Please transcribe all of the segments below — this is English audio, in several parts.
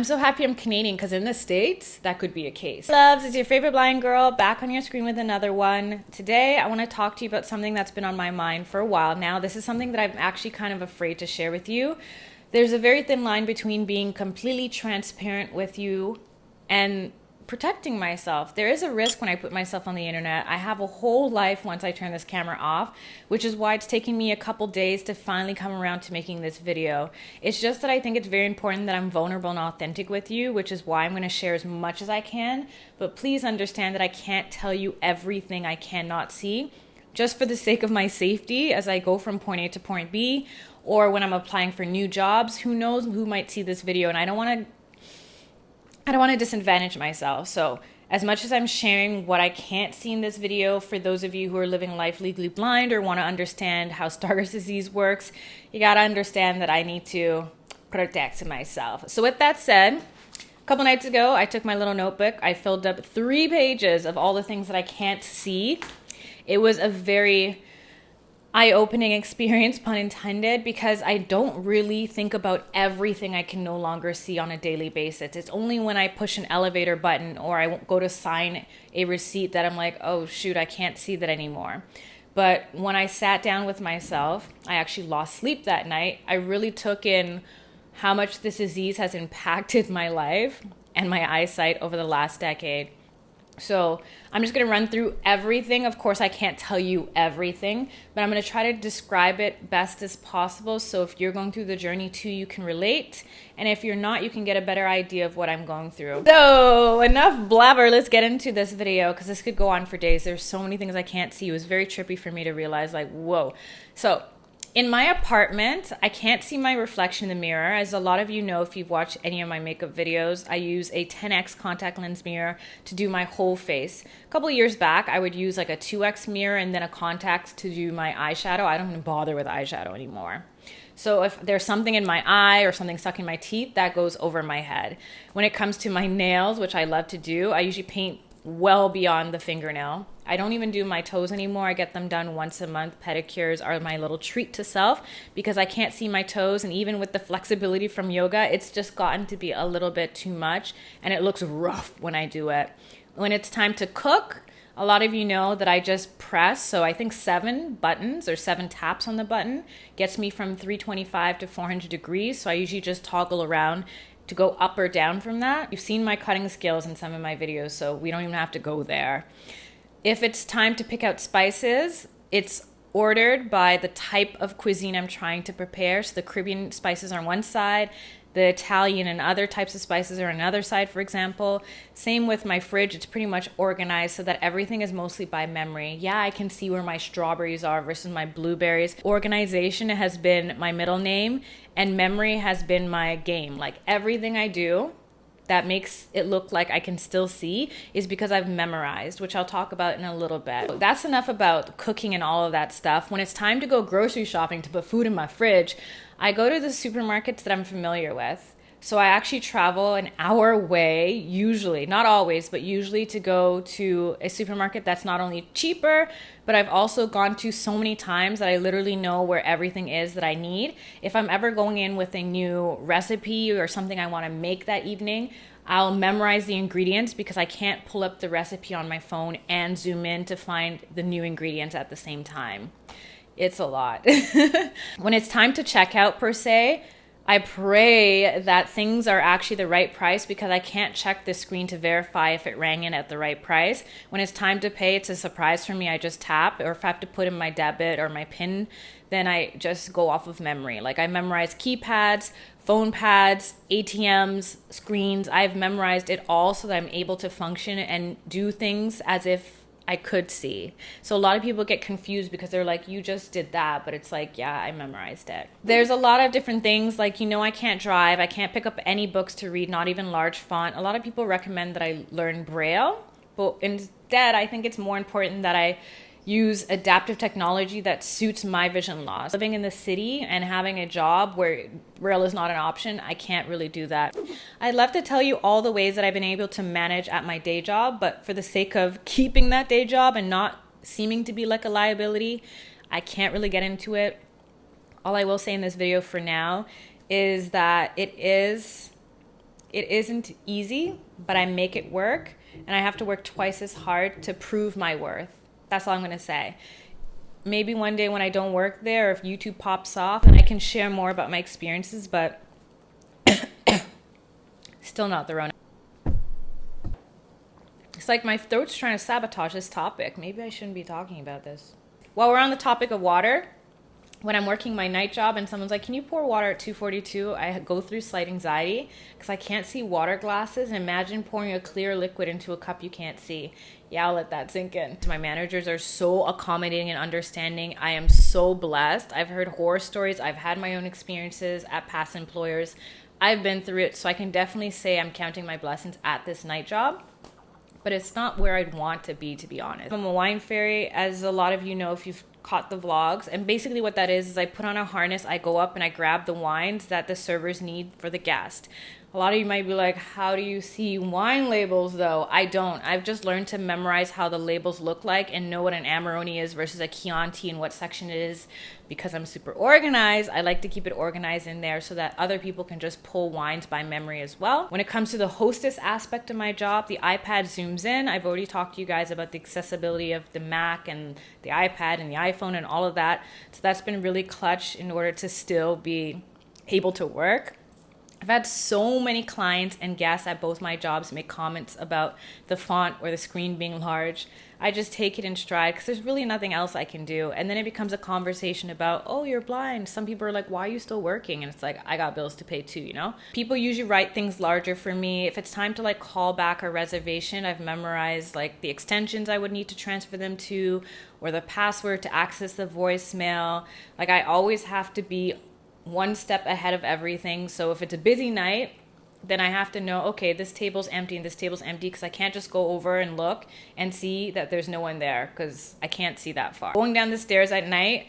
I'm so happy I'm Canadian because in the States, that could be a case. Loves, it's your favorite blind girl back on your screen with another one. Today, I want to talk to you about something that's been on my mind for a while now. This is something that I'm actually kind of afraid to share with you. There's a very thin line between being completely transparent with you and protecting myself. There is a risk when I put myself on the internet. I have a whole life once I turn this camera off, which is why it's taking me a couple days to finally come around to making this video. It's just that I think it's very important that I'm vulnerable and authentic with you, which is why I'm going to share as much as I can. But please understand that I can't tell you everything I cannot see, just for the sake of my safety as I go from point A to point B, or when I'm applying for new jobs. Who knows who might see this video, and I don't want to disadvantage myself. So as much as I'm sharing what I can't see in this video, for those of you who are living life legally blind or want to understand how Stargardt disease works, you got to understand that I need to protect myself. So with that said, a couple nights ago, I took my little notebook. I filled up 3 pages of all the things that I can't see. It was a very eye-opening experience, pun intended, because I don't really think about everything I can no longer see on a daily basis. It's only when I push an elevator button or I go to sign a receipt that I'm like, oh shoot, I can't see that anymore. But when I sat down with myself, I actually lost sleep that night. I really took in how much this disease has impacted my life and my eyesight over the last decade. So I'm just going to run through everything. Of course, I can't tell you everything, but I'm going to try to describe it best as possible. So if you're going through the journey too, you can relate. And if you're not, you can get a better idea of what I'm going through. So enough blabber. Let's get into this video because this could go on for days. There's so many things I can't see. It was very trippy for me to realize, like, whoa. So in my apartment, I can't see my reflection in the mirror. As a lot of you know, if you've watched any of my makeup videos, I use a 10x contact lens mirror to do my whole face. A couple of years back, I would use like a 2x mirror and then a contact to do my eyeshadow. I don't even bother with eyeshadow anymore. So if there's something in my eye or something stuck in my teeth, that goes over my head. When it comes to my nails, which I love to do, I usually paint well beyond the fingernail. I don't even do my toes anymore. I get them done once a month. Pedicures are my little treat to self because I can't see my toes, and even with the flexibility from yoga, it's just gotten to be a little bit too much and it looks rough when I do it. When it's time to cook, a lot of you know that I just press, so I think 7 buttons or 7 taps on the button gets me from 325 to 400 degrees. So I usually just toggle around to go up or down from that. You've seen my cutting skills in some of my videos, so we don't even have to go there. If it's time to pick out spices, it's ordered by the type of cuisine I'm trying to prepare. So the Caribbean spices are on one side, the Italian and other types of spices are on another side, for example. Same with my fridge. It's pretty much organized so that everything is mostly by memory. Yeah, I can see where my strawberries are versus my blueberries. Organization has been my middle name and memory has been my game. Like everything I do that makes it look like I can still see is because I've memorized, which I'll talk about in a little bit. That's enough about cooking and all of that stuff. When it's time to go grocery shopping to put food in my fridge, I go to the supermarkets that I'm familiar with. So I actually travel an hour away, usually, not always, but usually to go to a supermarket that's not only cheaper, but I've also gone to so many times that I literally know where everything is that I need. If I'm ever going in with a new recipe or something I want to make that evening, I'll memorize the ingredients because I can't pull up the recipe on my phone and zoom in to find the new ingredients at the same time. It's a lot. When it's time to check out per se, I pray that things are actually the right price because I can't check the screen to verify if it rang in at the right price. When it's time to pay, it's a surprise for me. I just tap, or if I have to put in my debit or my PIN, then I just go off of memory. Like I memorize keypads, phone pads, ATMs, screens. I've memorized it all so that I'm able to function and do things as if I could see. So a lot of people get confused because they're like, you just did that. But it's like, yeah, I memorized it. There's a lot of different things. Like, I can't drive. I can't pick up any books to read, not even large font. A lot of people recommend that I learn Braille. But instead, I think it's more important that I use adaptive technology that suits my vision loss. Living in the city and having a job where Braille is not an option, I can't really do that. I'd love to tell you all the ways that I've been able to manage at my day job, but for the sake of keeping that day job and not seeming to be like a liability, I can't really get into it. All I will say in this video for now is that it is It isn't easy, but I make it work, and I have to work twice as hard to prove my worth. That's all I'm going to say. Maybe one day when I don't work there, or if YouTube pops off, and I can share more about my experiences, but still not the Rona. It's like my throat's trying to sabotage this topic. Maybe I shouldn't be talking about this. While we're on the topic of water, when I'm working my night job and someone's like, can you pour water at 242? I go through slight anxiety because I can't see water glasses. And imagine pouring a clear liquid into a cup you can't see. Yeah, I'll let that sink in. My managers are so accommodating and understanding. I am so blessed. I've heard horror stories. I've had my own experiences at past employers. I've been through it. So I can definitely say I'm counting my blessings at this night job. But it's not where I'd want to be honest. I'm a wine fairy, as a lot of you know if you've caught the vlogs. And basically what that is I put on a harness, I go up and I grab the wines that the servers need for the guest. A lot of you might be like, how do you see wine labels though? I don't. I've just learned to memorize how the labels look like and know what an Amarone is versus a Chianti and what section it is. Because I'm super organized, I like to keep it organized in there so that other people can just pull wines by memory as well. When it comes to the hostess aspect of my job, the iPad zooms in. I've already talked to you guys about the accessibility of the Mac and the iPad and the iPhone and all of that. So that's been really clutch in order to still be able to work. I've had so many clients and guests at both my jobs make comments about the font or the screen being large. I just take it in stride because there's really nothing else I can do. And then it becomes a conversation about, oh, you're blind. Some people are like, why are you still working? And it's like, I got bills to pay too, you know? People usually write things larger for me. If it's time to like call back a reservation, I've memorized like the extensions I would need to transfer them to or the password to access the voicemail. Like I always have to be one step ahead of everything. So if it's a busy night, then I have to know, okay, this table's empty and this table's empty because I can't just go over and look and see that there's no one there because I can't see that far. Going down the stairs at night,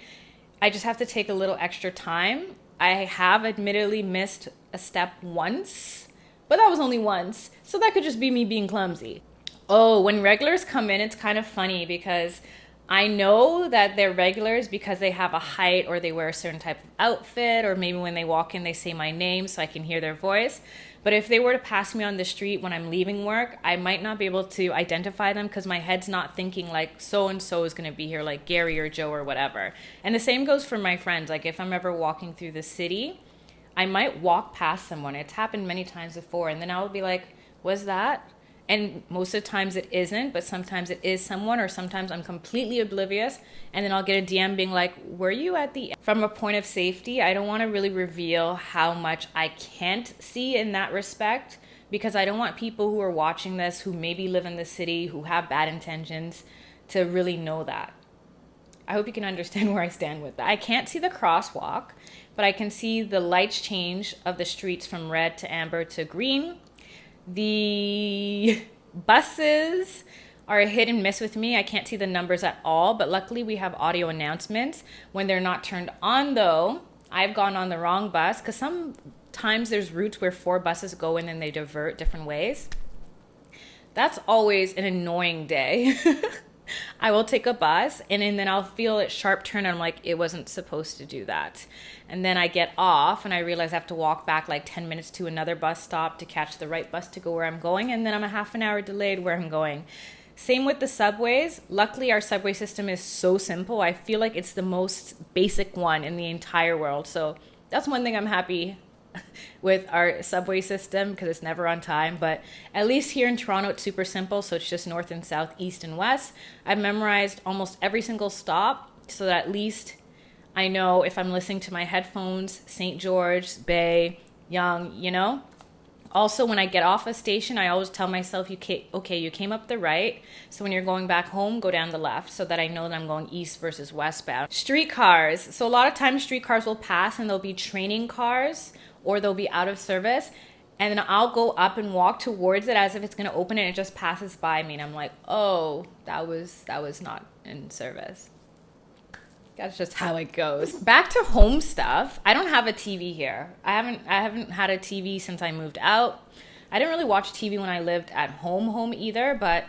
I just have to take a little extra time. I have admittedly missed a step once, but that was only once. So that could just be me being clumsy. Oh, when regulars come in, it's kind of funny because I know that they're regulars because they have a height or they wear a certain type of outfit, or maybe when they walk in, they say my name so I can hear their voice. But if they were to pass me on the street when I'm leaving work, I might not be able to identify them because my head's not thinking like so-and-so is going to be here, like Gary or Joe or whatever. And the same goes for my friends. Like if I'm ever walking through the city, I might walk past someone. It's happened many times before. And then I'll be like, was that? And most of the times it isn't, but sometimes it is someone, or sometimes I'm completely oblivious. And then I'll get a DM being like, were you at the... From a point of safety, I don't want to really reveal how much I can't see in that respect, because I don't want people who are watching this, who maybe live in the city, who have bad intentions, to really know that. I hope you can understand where I stand with that. I can't see the crosswalk, but I can see the lights change of the streets from red to amber to green. The buses are a hit and miss with me. I can't see the numbers at all, but luckily we have audio announcements. When they're not turned on though, I've gone on the wrong bus because sometimes there's routes where 4 buses go in and they divert different ways. That's always an annoying day. I will take a bus and then I'll feel it sharp turn and I'm like, it wasn't supposed to do that. And then I get off and I realize I have to walk back like 10 minutes to another bus stop to catch the right bus to go where I'm going. And then I'm a half an hour delayed where I'm going. Same with the subways. Luckily, our subway system is so simple. I feel like it's the most basic one in the entire world. So that's one thing I'm happy with our subway system because it's never on time. But at least here in Toronto, it's super simple. So it's just north and south, east and west. I've memorized almost every single stop so that at least I know if I'm listening to my headphones, St. George, Bay, Yonge, you know. Also, when I get off a station, I always tell myself, you came up the right. So when you're going back home, go down the left so that I know that I'm going east versus westbound. Streetcars. So a lot of times streetcars will pass and they'll be training cars or they'll be out of service. And then I'll go up and walk towards it as if it's going to open and it just passes by me. And I'm like, oh, that was not in service. That's just how it goes. Back to home stuff. I don't have a TV here. I haven't had a TV since I moved out. I didn't really watch TV when I lived at home either, but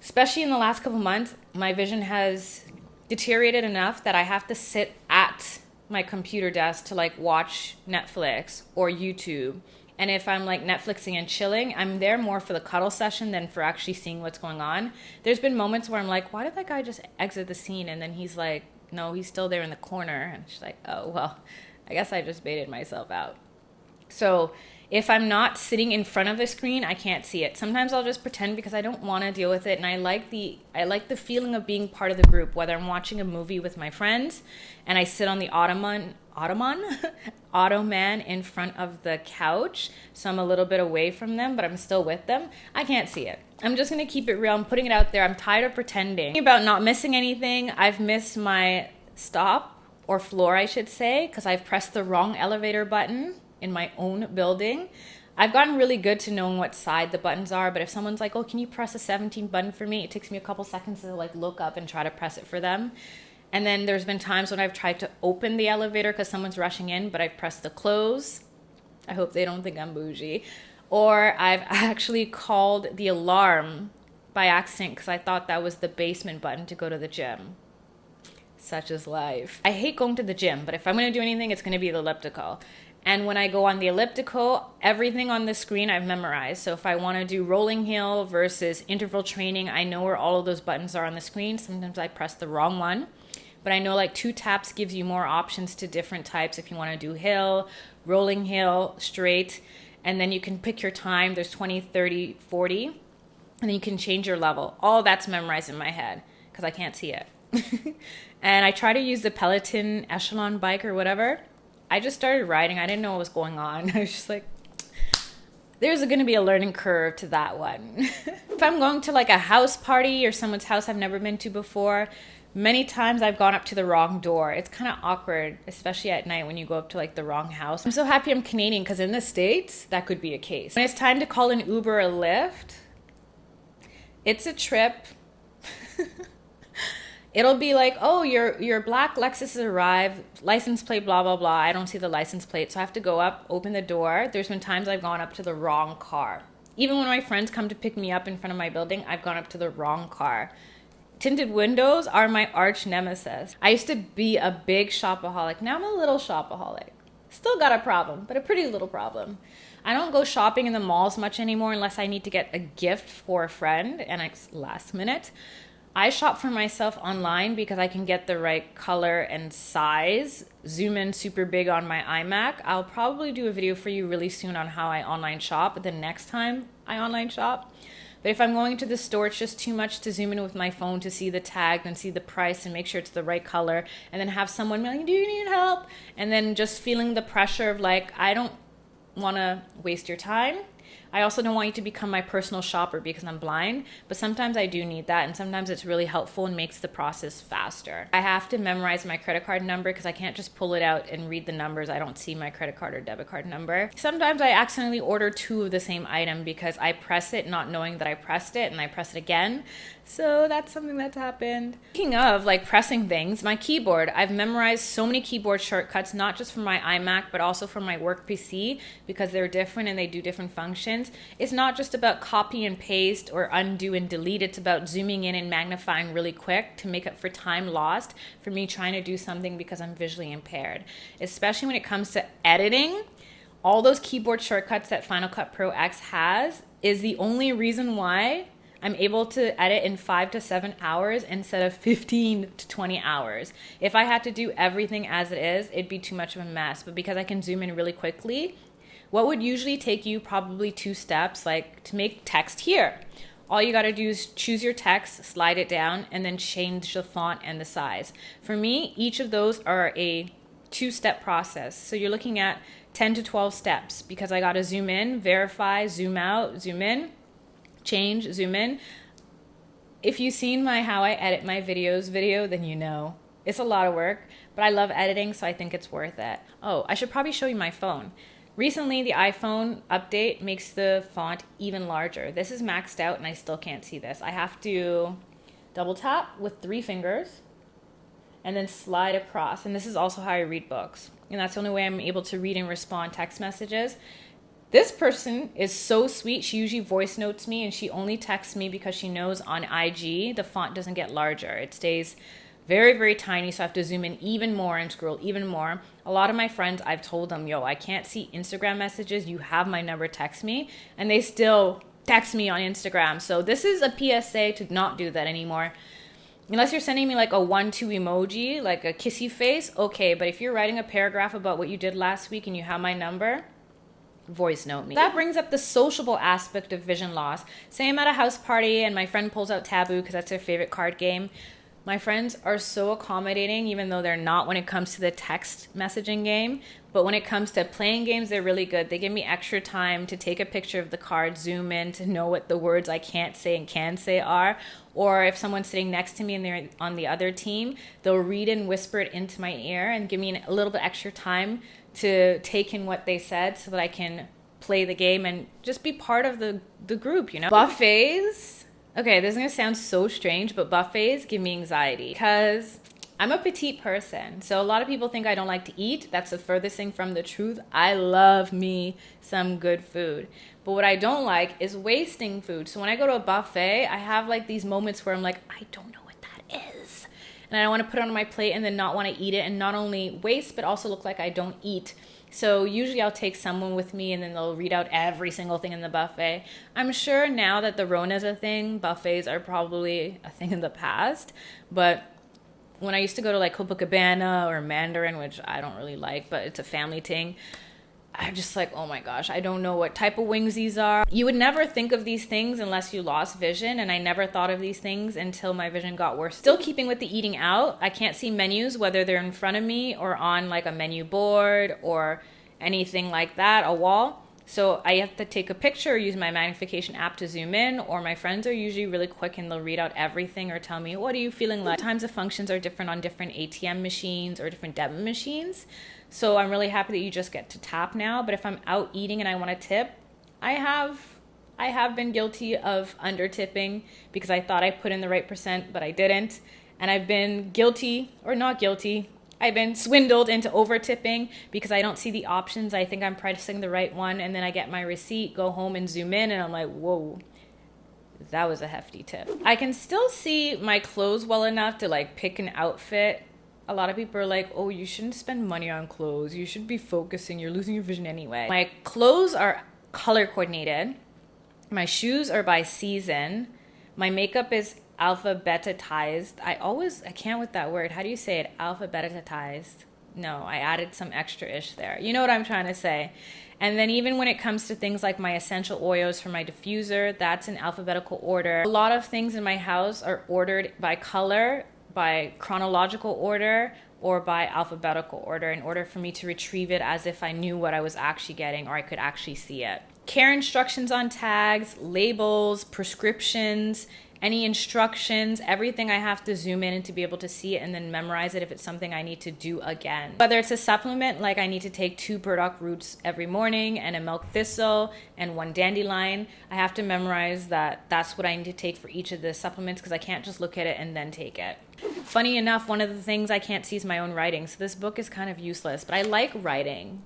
especially in the last couple months, my vision has deteriorated enough that I have to sit at my computer desk to like watch Netflix or YouTube. And if I'm like Netflixing and chilling, I'm there more for the cuddle session than for actually seeing what's going on. There's been moments where I'm like, why did that guy just exit the scene? And then he's like, no, he's still there in the corner. And she's like, oh, well, I guess I just baited myself out. So if I'm not sitting in front of a screen, I can't see it. Sometimes I'll just pretend because I don't want to deal with it. And I like the feeling of being part of the group, whether I'm watching a movie with my friends and I sit on the ottoman in front of the couch. So I'm a little bit away from them, but I'm still with them. I can't see it. I'm just going to keep it real. I'm putting it out there. I'm tired of pretending. About not missing anything. I've missed my stop or floor, I should say, because I've pressed the wrong elevator button in my own building. I've gotten really good to knowing what side the buttons are, but if someone's like, oh, can you press a 17 button for me? It takes me a couple seconds to like look up and try to press it for them. And then there's been times when I've tried to open the elevator because someone's rushing in, but I've pressed the close. I hope they don't think I'm bougie. Or I've actually called the alarm by accident because I thought that was the basement button to go to the gym. Such is life. I hate going to the gym, but if I'm going to do anything, it's going to be the elliptical. And when I go on the elliptical, everything on the screen I've memorized. So if I want to do rolling hill versus interval training, I know where all of those buttons are on the screen. Sometimes I press the wrong one. But I know like 2 taps gives you more options to different types if you want to do hill, rolling hill, straight. And then you can pick your time. There's 20, 30, 40. And then you can change your level. All that's memorized in my head because I can't see it. And I try to use the Peloton Echelon bike or whatever. I just started riding. I didn't know what was going on. I was just like, there's going to be a learning curve to that one. If I'm going to like a house party or someone's house I've never been to before, many times I've gone up to the wrong door. It's kind of awkward, especially at night when you go up to like the wrong house. I'm so happy I'm Canadian because in the States, that could be a case. When it's time to call an Uber or Lyft, it's a trip. It'll be like, oh, your black Lexus has arrived, license plate, blah, blah, blah. I don't see the license plate, so I have to go up, open the door. There's been times I've gone up to the wrong car. Even when my friends come to pick me up in front of my building, I've gone up to the wrong car. Tinted windows are my arch nemesis. I used to be a big shopaholic. Now I'm a little shopaholic. Still got a problem, but a pretty little problem. I don't go shopping in the malls much anymore unless I need to get a gift for a friend and it's last minute. I shop for myself online because I can get the right color and size. Zoom in super big on my iMac. I'll probably do a video for you really soon on how I online shop the next time I online shop. But if I'm going to the store, it's just too much to zoom in with my phone to see the tag and see the price and make sure it's the right color and then have someone be like, do you need help? And then just feeling the pressure of like, I don't want to waste your time. I also don't want you to become my personal shopper because I'm blind, but sometimes I do need that, and sometimes it's really helpful and makes the process faster. I have to memorize my credit card number because I can't just pull it out and read the numbers. I don't see my credit card or debit card number. Sometimes I accidentally order 2 of the same item because I press it not knowing that I pressed it, and I press it again. So that's something that's happened. Speaking of like pressing things, my keyboard, I've memorized so many keyboard shortcuts, not just for my iMac, but also for my work PC because they're different and they do different functions. It's not just about copy and paste or undo and delete. It's about zooming in and magnifying really quick to make up for time lost for me trying to do something because I'm visually impaired. Especially when it comes to editing, all those keyboard shortcuts that Final Cut Pro X has is the only reason why I'm able to edit in 5 to 7 hours instead of 15 to 20 hours. If I had to do everything as it is, it'd be too much of a mess. But because I can zoom in really quickly, what would usually take you probably 2 steps, like to make text here. All you gotta do is choose your text, slide it down, and then change the font and the size. For me, each of those are a 2-step process. So you're looking at 10 to 12 steps because I gotta zoom in, verify, zoom out, zoom in, change, zoom in. If you've seen my how I edit my videos video, then you know. It's a lot of work, but I love editing, so I think it's worth it. Oh, I should probably show you my phone. Recently, the iPhone update makes the font even larger. This is maxed out and I still can't see this. I have to double tap with 3 fingers and then slide across. And this is also how I read books. And that's the only way I'm able to read and respond text messages. This person is so sweet. She usually voice notes me and she only texts me because she knows on IG the font doesn't get larger. It stays very, very tiny. So I have to zoom in even more and scroll even more. A lot of my friends, I've told them, yo, I can't see Instagram messages. You have my number, text me. And they still text me on Instagram. So this is a PSA to not do that anymore. Unless you're sending me like a 1-2 emoji, like a kissy face, okay. But if you're writing a paragraph about what you did last week and you have my number, voice note me. That brings up the sociable aspect of vision loss. Say I'm at a house party and my friend pulls out Taboo because that's their favorite card game. My friends are so accommodating, even though they're not when it comes to the text messaging game. But when it comes to playing games, they're really good. They give me extra time to take a picture of the card, zoom in to know what the words I can't say and can say are. Or if someone's sitting next to me and they're on the other team, they'll read and whisper it into my ear and give me a little bit extra time to take in what they said so that I can play the game and just be part of the group, you know? Buffets. Okay, this is gonna sound so strange, but buffets give me anxiety because I'm a petite person. So a lot of people think I don't like to eat. That's the furthest thing from the truth. I love me some good food. But what I don't like is wasting food. So when I go to a buffet, I have like these moments where I'm like, I don't know what that is. And I want to put it on my plate and then not want to eat it and not only waste, but also look like I don't eat. So usually I'll take someone with me and then they'll read out every single thing in the buffet. I'm sure now that the Rona's a thing, buffets are probably a thing in the past. But when I used to go to like Copacabana or Mandarin, which I don't really like, but it's a family thing, I'm just like, oh my gosh, I don't know what type of wings these are. You would never think of these things unless you lost vision, and I never thought of these things until my vision got worse. Still keeping with the eating out, I can't see menus, whether they're in front of me or on like a menu board or anything like that, a wall. So I have to take a picture or use my magnification app to zoom in, or my friends are usually really quick and they'll read out everything or tell me, what are you feeling like? Times of functions are different on different ATM machines or different debit machines. So I'm really happy that you just get to tap now. But if I'm out eating and I want to tip, I have been guilty of under tipping because I thought I put in the right percent, but I didn't. And I've been guilty or not guilty. I've been swindled into over tipping because I don't see the options. I think I'm pricing the right one, and then I get my receipt, go home and zoom in, and I'm like, whoa, that was a hefty tip. I can still see my clothes well enough to like pick an outfit. A lot of people are like, oh, you shouldn't spend money on clothes. You should be focusing. You're losing your vision anyway. My clothes are color coordinated. My shoes are by season. My makeup is alphabetized. I can't with that word. How do you say it? Alphabetized. No, I added some extra-ish there. You know what I'm trying to say. And then even when it comes to things like my essential oils for my diffuser, that's in alphabetical order. A lot of things in my house are ordered by color, by chronological order, or by alphabetical order in order for me to retrieve it as if I knew what I was actually getting or I could actually see it. Care instructions on tags, labels, prescriptions, any instructions, everything I have to zoom in and to be able to see it and then memorize it if it's something I need to do again. Whether it's a supplement, like I need to take 2 burdock roots every morning and a milk thistle and 1 dandelion, I have to memorize that that's what I need to take for each of the supplements because I can't just look at it and then take it. Funny enough, one of the things I can't see is my own writing, so this book is kind of useless, but I like writing.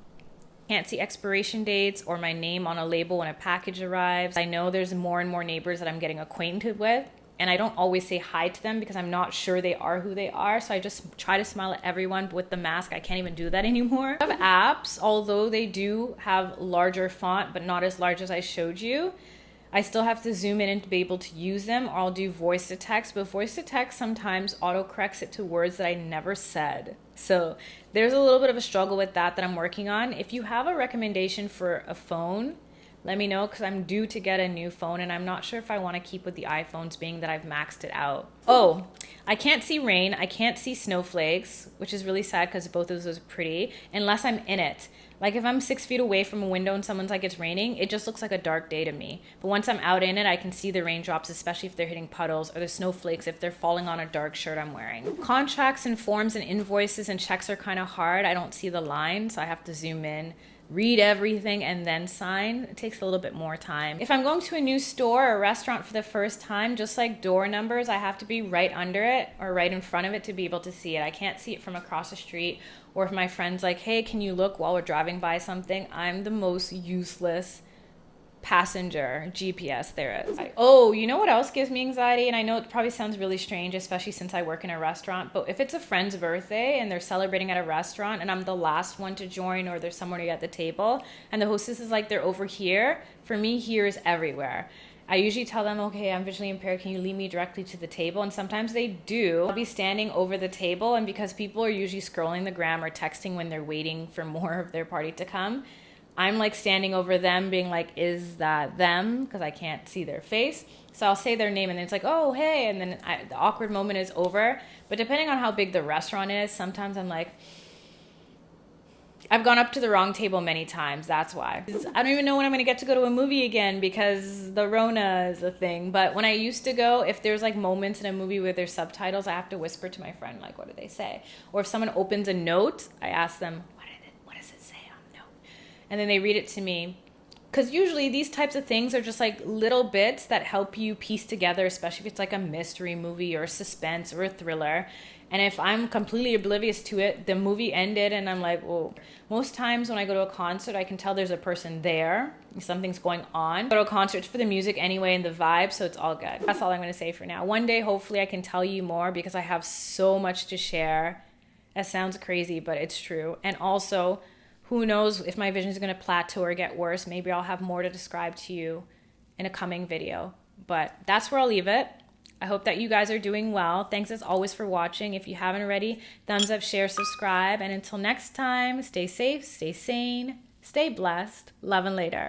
Can't see expiration dates or my name on a label when a package arrives. I know there's more and more neighbors that I'm getting acquainted with, and I don't always say hi to them because I'm not sure they are who they are, so I just try to smile at everyone, but with the mask I can't even do that anymore. I have apps, although they do have larger font but not as large as I showed you. I still have to zoom in and to be able to use them, or I'll do voice to text, but voice to text sometimes autocorrects it to words that I never said. So there's a little bit of a struggle with that I'm working on. If you have a recommendation for a phone, let me know because I'm due to get a new phone and I'm not sure if I want to keep with the iPhones being that I've maxed it out. Oh, I can't see rain. I can't see snowflakes, which is really sad because both of those are pretty, unless I'm in it. Like if I'm 6 feet away from a window and someone's like, it's raining, it just looks like a dark day to me. But once I'm out in it, I can see the raindrops, especially if they're hitting puddles, or the snowflakes if they're falling on a dark shirt I'm wearing. Contracts and forms and invoices and checks are kind of hard. I don't see the line, so I have to zoom in, read everything, and then sign. It takes a little bit more time. If I'm going to a new store or restaurant for the first time, just like door numbers, I have to be right under it or right in front of it to be able to see it. I can't see it from across the street, or if my friend's like, hey, can you look while we're driving by something? I'm the most useless passenger GPS there is. Oh, you know what else gives me anxiety? And I know it probably sounds really strange, especially since I work in a restaurant, but if it's a friend's birthday and they're celebrating at a restaurant and I'm the last one to join, or there's someone at the table and the hostess is like, they're over here, for me, here is everywhere. I usually tell them, okay, I'm visually impaired, can you lead me directly to the table? And sometimes they do. I'll be standing over the table, and because people are usually scrolling the gram or texting when they're waiting for more of their party to come, I'm like standing over them being like, is that them? Because I can't see their face. So I'll say their name and then it's like, oh, hey. And then the awkward moment is over. But depending on how big the restaurant is, sometimes I'm like, I've gone up to the wrong table many times. That's why. I don't even know when I'm going to get to go to a movie again because the Rona is a thing. But when I used to go, if there's like moments in a movie where there's subtitles, I have to whisper to my friend, like, what do they say? Or if someone opens a note, I ask them, what does it say on the note? And then they read it to me. Because usually these types of things are just like little bits that help you piece together, especially if it's like a mystery movie or a suspense or a thriller. And if I'm completely oblivious to it, the movie ended and I'm like, well, most times when I go to a concert, I can tell there's a person there. Something's going on. I go to a concert, it's for the music anyway and the vibe, so it's all good. That's all I'm going to say for now. One day, hopefully I can tell you more because I have so much to share. That sounds crazy, but it's true. And also, who knows if my vision is going to plateau or get worse. Maybe I'll have more to describe to you in a coming video. But that's where I'll leave it. I hope that you guys are doing well. Thanks as always for watching. If you haven't already, thumbs up, share, subscribe. And until next time, stay safe, stay sane, stay blessed. Love and later.